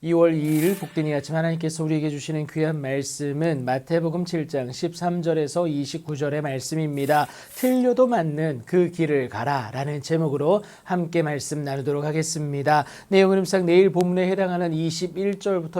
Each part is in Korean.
2월 2일 복된 이 아침 하나님께서 우리에게 주시는 귀한 말씀은 마태복음 7장 13절에서 29절의 말씀입니다. 틀려도 맞는 그 길을 가라 라는 제목으로 함께 말씀 나누도록 하겠습니다. 내용은 음상 내일 본문에 해당하는 21절부터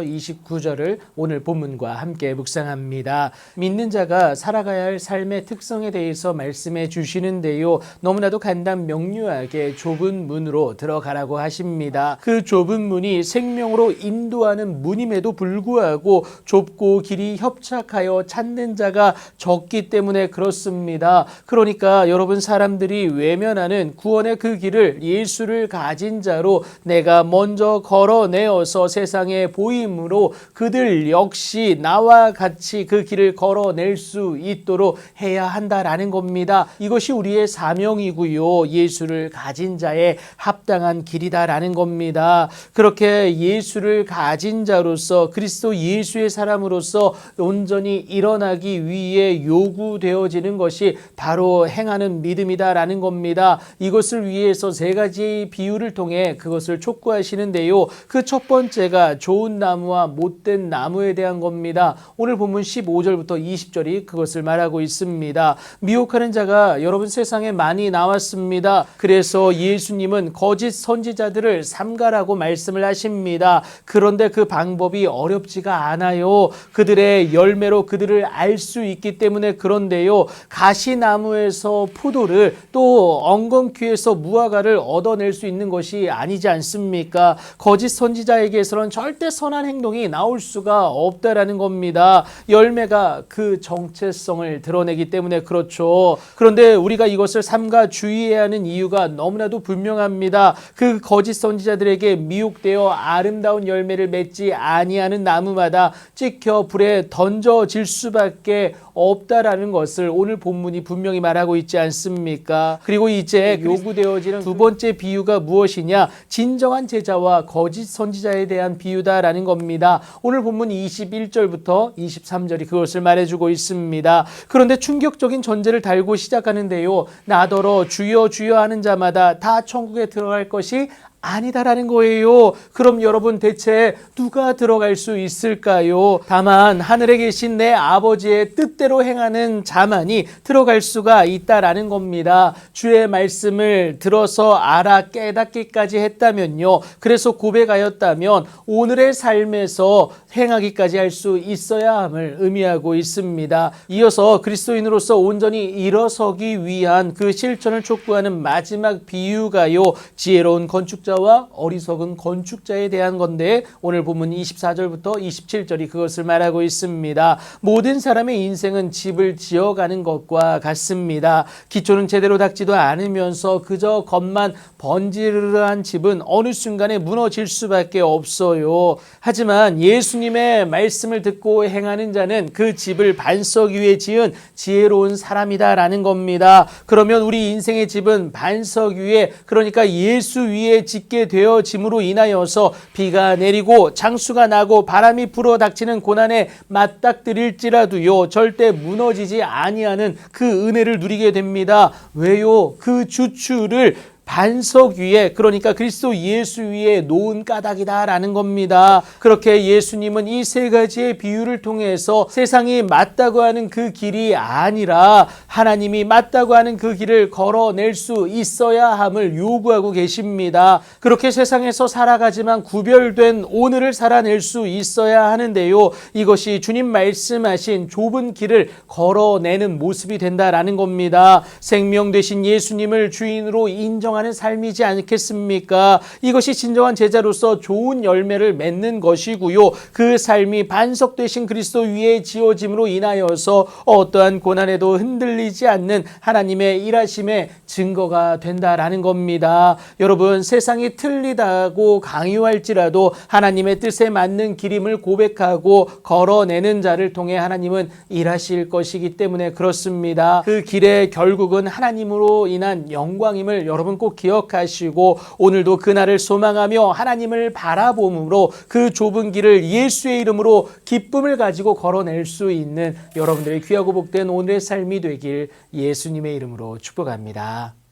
29절을 오늘 본문과 함께 묵상합니다. 믿는 자가 살아가야 할 삶의 특성에 대해서 말씀해 주시는데요. 너무나도 간단 명료하게 좁은 문으로 들어가라고 하십니다. 그 좁은 문이 생명으로 인도하는 문임에도 불구하고 좁고 길이 협착하여 찾는 자가 적기 때문에 그렇습니다. 그러니까 여러분, 사람들이 외면하는 구원의 그 길을 예수를 가진 자로 내가 먼저 걸어내어서 세상에 보임으로 그들 역시 나와 같이 그 길을 걸어낼 수 있도록 해야 한다라는 겁니다. 이것이 우리의 사명이고요. 예수를 가진 자의 합당한 길이다라는 겁니다. 그렇게 예수를 가진 자로서 그리스도 예수의 사람으로서 온전히 일어나기 위해 요구되어지는 것이 바로 행하는 믿음이다라는 겁니다. 이것을 위해서 세 가지 비유를 통해 그것을 촉구하시는데요. 그 첫 번째가 좋은 나무와 못된 나무에 대한 겁니다. 오늘 본문 15절부터 20절이 그것을 말하고 있습니다. 미혹하는 자가 여러분 세상에 많이 나왔습니다. 그래서 예수님은 거짓 선지자들을 삼가라고 말씀을 하십니다. 그런데 그 방법이 어렵지가 않아요. 그들의 열매로 그들을 알 수 있기 때문에 그런데요. 가시나무에서 포도를 또 엉겅퀴에서 무화과를 얻어낼 수 있는 것이 아니지 않습니까? 거짓 선지자에게서는 절대 선한 행동이 나올 수가 없다라는 겁니다. 열매가 그 정체성을 드러내기 때문에 그렇죠. 그런데 우리가 이것을 삼가 주의해야 하는 이유가 너무나도 분명합니다. 그 거짓 선지자들에게 미혹되어 아름다운 열매를 맺지 아니하는 나무마다 찍혀 불에 던져질 수밖에 없다라는 것을 오늘 본문이 분명히 말하고 있지 않습니까? 그리고 이제 요구되어지는 두 번째 비유가 무엇이냐? 진정한 제자와 거짓 선지자에 대한 비유다라는 겁니다. 오늘 본문 21절부터 23절이 그것을 말해주고 있습니다. 그런데 충격적인 전제를 달고 시작하는데요. 나더러 주여 주여 하는 자마다 다 천국에 들어갈 것이 아니다라는 거예요. 그럼 여러분, 대체 누가 들어갈 수 있을까요? 다만 하늘에 계신 내 아버지의 뜻대로 행하는 자만이 들어갈 수가 있다라는 겁니다. 주의 말씀을 들어서 알아 깨닫기까지 했다면요. 그래서 고백하였다면 오늘의 삶에서 행하기까지 할 수 있어야 함을 의미하고 있습니다. 이어서 그리스도인으로서 온전히 일어서기 위한 그 실천을 촉구하는 마지막 비유가요. 지혜로운 건축자 와 어리석은 건축자에 대한 건데 오늘 본문 24절부터 27절이 그것을 말하고 있습니다. 모든 사람의 인생은 집을 지어가는 것과 같습니다. 기초는 제대로 닦지도 않으면서 그저 겉만 번지르르한 집은 어느 순간에 무너질 수밖에 없어요. 하지만 예수님의 말씀을 듣고 행하는 자는 그 집을 반석 위에 지은 지혜로운 사람이다라는 겁니다. 그러면 우리 인생의 집은 반석 위에, 그러니까 예수 위에 짓게 되어짐으로 인하여서 비가 내리고 장수가 나고 바람이 불어 닥치는 고난에 맞닥뜨릴지라도요, 절대 무너지지 아니하는 그 은혜를 누리게 됩니다. 왜요? 그 주추를 반석 위에, 그러니까 그리스도 예수 위에 놓은 까닭이다라는 겁니다. 그렇게 예수님은 이 세 가지의 비유를 통해서 세상이 맞다고 하는 그 길이 아니라 하나님이 맞다고 하는 그 길을 걸어낼 수 있어야 함을 요구하고 계십니다. 그렇게 세상에서 살아가지만 구별된 오늘을 살아낼 수 있어야 하는데요. 이것이 주님 말씀하신 좁은 길을 걸어내는 모습이 된다라는 겁니다. 생명 되신 예수님을 주인으로 인정하는 삶이지 않겠습니까? 이것이 진정한 제자로서 좋은 열매를 맺는 것이고요. 그 삶이 반석 되신 그리스도 위에 지어짐으로 인하여서 어떠한 고난에도 흔들리지 않는 하나님의 일하심의 증거가 된다라는 겁니다. 여러분, 세상이 틀리다고 강요할지라도 하나님의 뜻에 맞는 길임을 고백하고 걸어내는 자를 통해 하나님은 일하실 것이기 때문에 그렇습니다. 그 길의 결국은 하나님으로 인한 영광임을 여러분 꼭 기억하시고 오늘도 그날을 소망하며 하나님을 바라봄으로 그 좁은 길을 예수의 이름으로 기쁨을 가지고 걸어낼 수 있는 여러분들의 귀하고 복된 오늘의 삶이 되길 예수님의 이름으로 축복합니다.